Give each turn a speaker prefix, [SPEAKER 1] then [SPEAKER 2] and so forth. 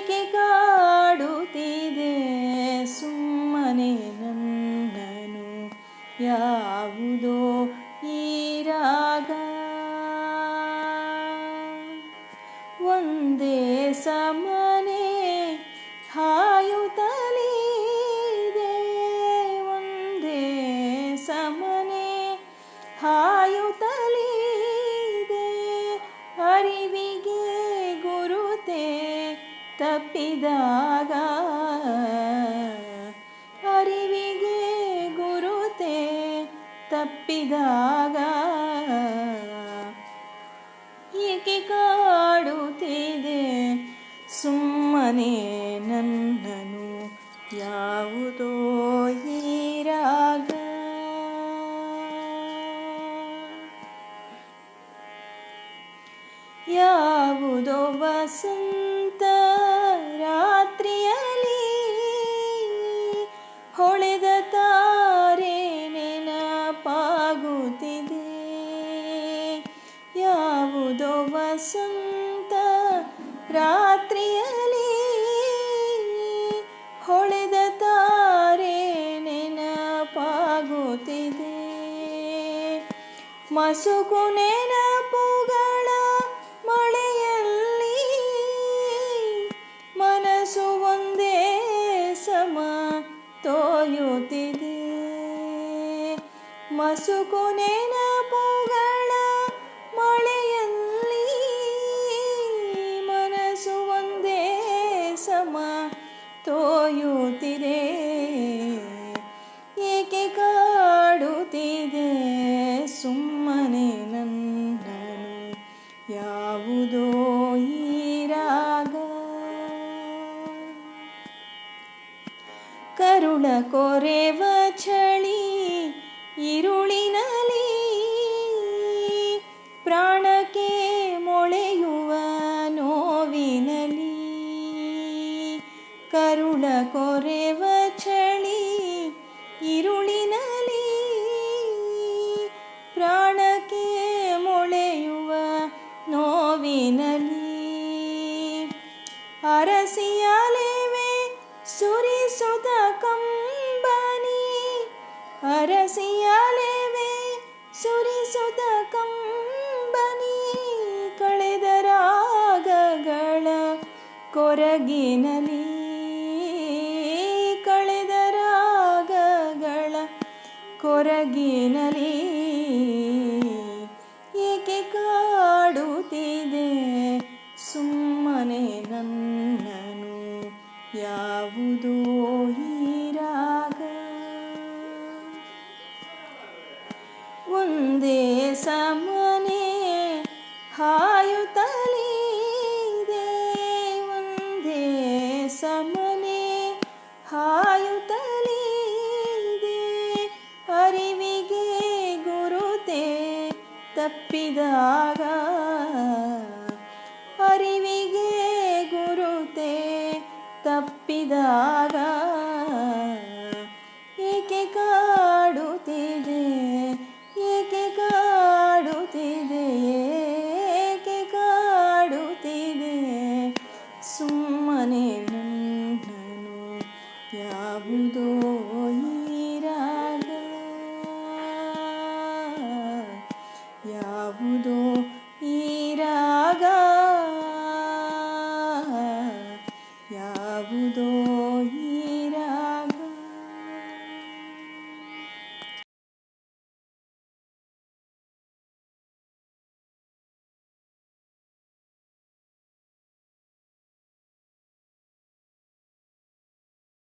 [SPEAKER 1] ಏಕೆ ಕಾಡುತ್ತಿದೆ ಸುಮ್ಮನೆ ನನ್ನನು ಯಾವುದೋ ಈ ರಾಗ ಒಂದೇ ಸಮನೆ ಹಾಯುತ್ತಲಿದೆ ಒಂದೇ ಸಮನೆ ಹಾಯುತ್ತಲಿದೆ ಅರಿವಿಗೆ ಗುರುತೆ ತಪ್ಪಿದಾಗ ಅರಿವಿಗೆ ಗುರುತೆ ತಪ್ಪಿದಾಗ ಏಕೆ ಕಾಡುತ್ತಿದೆ ಸುಮ್ಮನೆ ನನ್ನನು ಯಾವುದೋ ಈ ರಾಗ ಯಾವುದೋ ವಸಂತ ರಾತ್ರಿಯಲ್ಲಿ ಹೊಳೆದ ತಾರೆ ನೆನಪಾಗುತ್ತಿದೆ ಯಾವುದೋ ವಸಂತ ರಾತ್ರಿಯಲ್ಲಿ ಹೊಳೆದ ತಾರೆ ನೆನಪಾಗುತ್ತಿದೆ ಮಸುಕು ನೆನಪುಗಳ ಮಳೆಯಲ್ಲಿ ಮನಸ್ಸು ಒಂದೇ ಸಮ ತೋಯುತ್ತಿದೆ ಮಸುಕು ನೆನಪುಗಳ ಮಳೆಯಲ್ಲಿ ಮನಸ್ಸು ಒಂದೇ ಸಮ ತೋಯುತ್ತಿದೆ ಏಕೆ ಕಾಡುತ್ತಿದೆ ಸುಮ್ಮನೆ ನನ್ನನು ಯಾವುದೋ ಈ ರಾಗ ಕರುಳ ಕೊರೆವ ಚಳಿ ഇരുളിനಲಿ ಪ್ರಾಣಕ್ಕೆ ಮೊಳೆಯುವ ನೋವಿನಲಿ ಕರುಳ ಕೊರೆವ ಚಳಿ ഇരുಳಿನಲಿ ಪ್ರಾಣಕ್ಕೆ ಮೊಳೆಯುವ ನೋವಿನಲಿ ಅರಸಿಯಲೆವೆ ಸುರಿಸುತ್ತ ಕಂಬನಿ ಅರಸಿಯಲೆವೆ ಸುರಿಸುತ್ತ ಕಂಬನಿ ಕಳೆದ ರಾಗಗಳ ಕೊರಗಿನಲಿ ಕಳೆದ ರಾಗಗಳ ಕೊರಗಿನಲಿ ಏಕೆ ಕಾಡುತ್ತಿದೆ ಸುಮ್ಮನೆ ನನ್ನನು ಯಾವುದೋ ಈ ರಾಗ ಒಂದೇ ಸಮನೆ ಹಾಯುತ್ತಲಿದೆ ಒಂದೇ ಸಮನೆ ಹಾಯುತ್ತಲಿದೆ ಅರಿವಿಗೆ ಗುರುತೆ ತಪ್ಪಿದಾಗ ಅರಿವಿಗೆ ಗುರುತೆ ತಪ್ಪಿದಾಗ ಏಕೆ ಕಾಡುತ್ತಿದೆ ಏಕೆ ಕಾಡುತ್ತಿದೆ ಏಕೆ ಕಾಡುತ್ತಿದೆ ಸುಮ್ಮನೆ ನನ್ನನು ಯಾವುದೋ ಈ ರಾಗ ಯಾವುದೋ ಈ ರಾಗ ಯಾವುದೋ